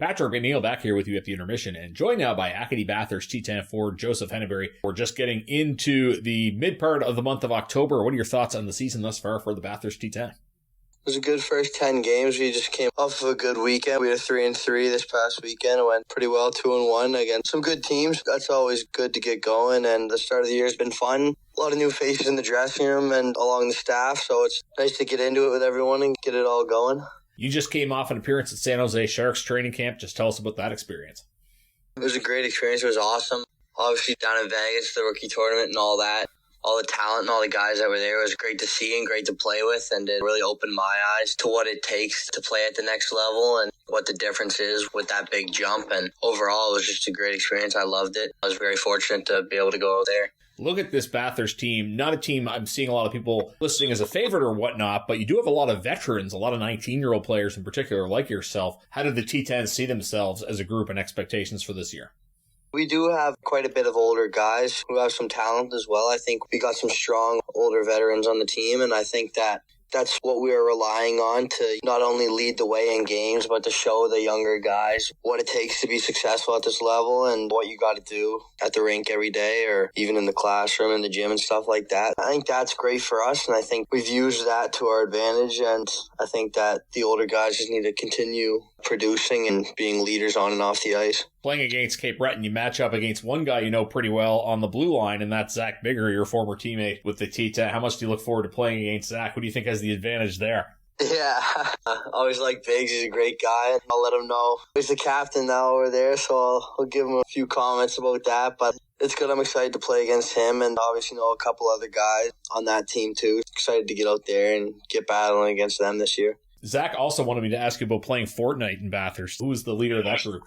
Patrick McNeil back here with you at the intermission, and joined now by Acadie-Bathurst T10 forward Joseph Henneberry. We're just getting into the mid part of the month of October. What are your thoughts on the season thus far for the Bathurst T10? It was a good first 10 games. We just came off of a good weekend. We had a 3-3 this past weekend. It went pretty well, 2-1 against some good teams. That's always good to get going, and the start of the year has been fun. A lot of new faces in the dressing room and along the staff, so it's nice to get into it with everyone and get it all going. You just came off an appearance at San Jose Sharks training camp. Just tell us about that experience. It was a great experience. It was awesome. Obviously down in Vegas, the rookie tournament and all that. All the talent and all the guys that were there, it was great to see and great to play with, and it really opened my eyes to what it takes to play at the next level and what the difference is with that big jump. And overall, it was just a great experience. I loved it. I was very fortunate to be able to go there. Look at this Bathurst team, not a team I'm seeing a lot of people listing as a favorite or whatnot, but you do have a lot of veterans, a lot of 19-year-old players in particular like yourself. How did the T10 see themselves as a group and expectations for this year? We do have quite a bit of older guys who have some talent as well. I think we got some strong older veterans on the team, and I think that's what we are relying on to not only lead the way in games, but to show the younger guys what it takes to be successful at this level and what you got to do at the rink every day or even in the classroom, in the gym and stuff like that. I think that's great for us, and I think we've used that to our advantage, and I think that the older guys just need to continue producing and being leaders on and off the ice. Playing against Cape Breton, you match up against one guy you know pretty well on the blue line, and that's Zach Biggar, your former teammate with the T10. How much do you look forward to playing against Zach? Who do you think has the advantage there? Yeah, I always like Biggs. He's a great guy. I'll let him know. He's the captain now over there, so I'll give him a few comments about that. But it's good. I'm excited to play against him and obviously know a couple other guys on that team too. Excited to get out there and get battling against them this year. Zach also wanted me to ask you about playing Fortnite in Bathurst. Who was the leader of that group?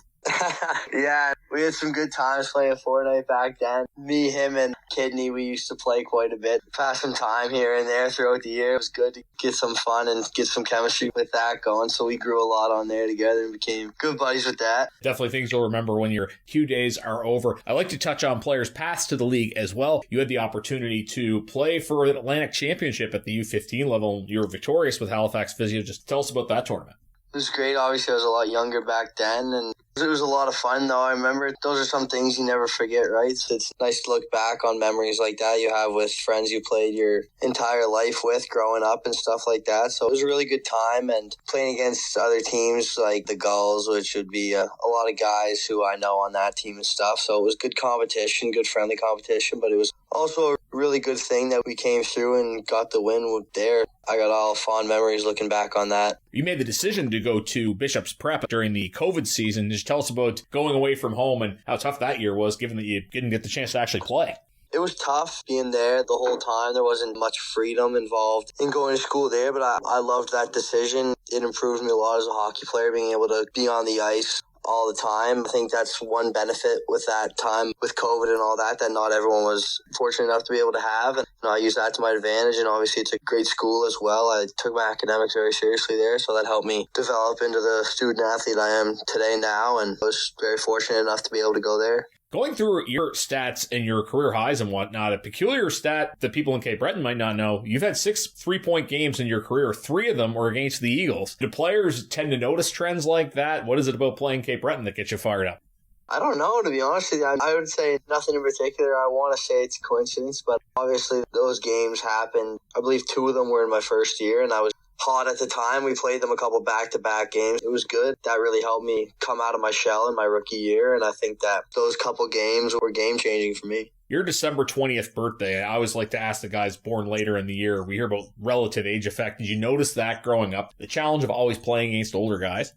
Yeah, we had some good times playing Fortnite back then. Me, him, and Kidney, we used to play quite a bit. Pass some time here and there throughout the year. It was good to get some fun and get some chemistry with that going. So we grew a lot on there together and became good buddies with that. Definitely things you'll remember when your Q days are over. I like to touch on players' paths to the league as well. You had the opportunity to play for an Atlantic Championship at the U15 level. You were victorious with Halifax Physio. Just tell us about that tournament. It was great. Obviously, I was a lot younger back then, and it was a lot of fun, though. I remember those are some things you never forget, right? So it's nice to look back on memories like that you have with friends you played your entire life with growing up and stuff like that. So it was a really good time, and playing against other teams like the Gulls, which would be a lot of guys who I know on that team and stuff. So it was good competition, good friendly competition, but it was also a really good thing that we came through and got the win there. I got all fond memories looking back on that. You made the decision to go to Bishop's Prep during the COVID season. Just tell us about going away from home and how tough that year was, given that you didn't get the chance to actually play. It was tough being there the whole time. There wasn't much freedom involved in going to school there, but I loved that decision. It improved me a lot as a hockey player, being able to be on the ice all the time. I think that's one benefit with that time with COVID and all that not everyone was fortunate enough to be able to have. And I used that to my advantage, and obviously it's a great school as well. I took my academics very seriously there, so that helped me develop into the student athlete I am today now, and I was very fortunate enough to be able to go there. Going through your stats and your career highs and whatnot, a peculiar stat that people in Cape Breton might not know, you've had 6 3-point games in your career. 3 of them were against the Eagles. Do players tend to notice trends like that? What is it about playing Cape Breton that gets you fired up? I don't know, to be honest with you. I would say nothing in particular. I want to say it's a coincidence, but obviously those games happened. I believe 2 of them were in my first year, and I was hot at the time. We played them a couple back-to-back games. It was good. That really helped me come out of my shell in my rookie year, and I think that those couple games were game-changing for me. Your December 20th birthday, I always like to ask the guys born later in the year, we hear about relative age effect. Did you notice that growing up? The challenge of always playing against older guys?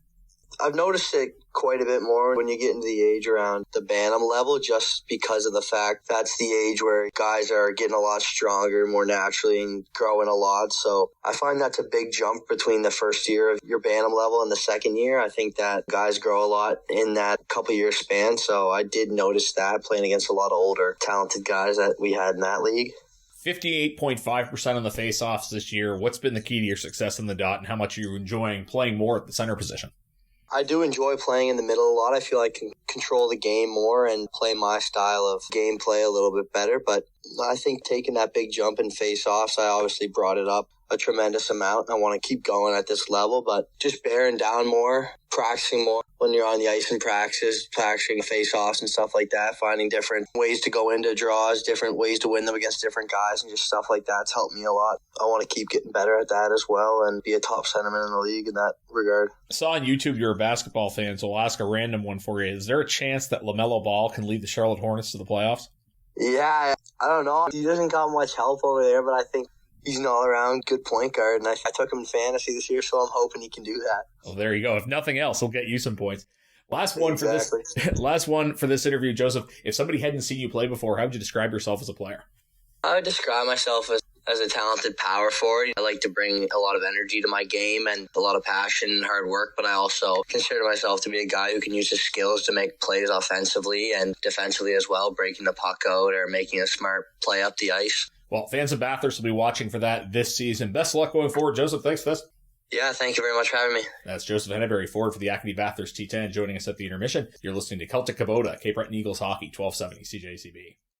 I've noticed it quite a bit more when you get into the age around the Bantam level, just because of the fact that's the age where guys are getting a lot stronger more naturally and growing a lot. So I find that's a big jump between the first year of your Bantam level and the second year. I think that guys grow a lot in that couple year span. So I did notice that playing against a lot of older, talented guys that we had in that league. 58.5% on the face-offs this year. What's been the key to your success in the dot, and how much are you enjoying playing more at the center position? I do enjoy playing in the middle a lot. I feel I can control the game more and play my style of gameplay a little bit better. But I think taking that big jump in face-offs, I obviously brought it up a tremendous amount. I want to keep going at this level, but just bearing down more, practicing more when you're on the ice in practice, practicing face-offs and stuff like that, finding different ways to go into draws, different ways to win them against different guys and just stuff like that's helped me a lot. I want to keep getting better at that as well and be a top centerman in the league in that regard. I saw on YouTube you're a basketball fan, so I'll ask a random one for you. Is there a chance that LaMelo Ball can lead the Charlotte Hornets to the playoffs? Yeah, I don't know. He doesn't got much help over there, but I think he's an all-around good point guard, and I took him in fantasy this year, so I'm hoping he can do that. Well, there you go. If nothing else, he'll get you some points. Last one for this interview, Joseph. If somebody hadn't seen you play before, how would you describe yourself as a player? I would describe myself as a talented power forward. I like to bring a lot of energy to my game and a lot of passion and hard work, but I also consider myself to be a guy who can use his skills to make plays offensively and defensively as well, breaking the puck out or making a smart play up the ice. Well, fans of Bathurst will be watching for that this season. Best of luck going forward, Joseph. Thanks for this. Yeah, thank you very much for having me. That's Joseph Henneberry, forward for the Acadie-Bathurst T10, joining us at the intermission. You're listening to Celtic Kubota, Cape Breton Eagles Hockey, 1270 CJCB.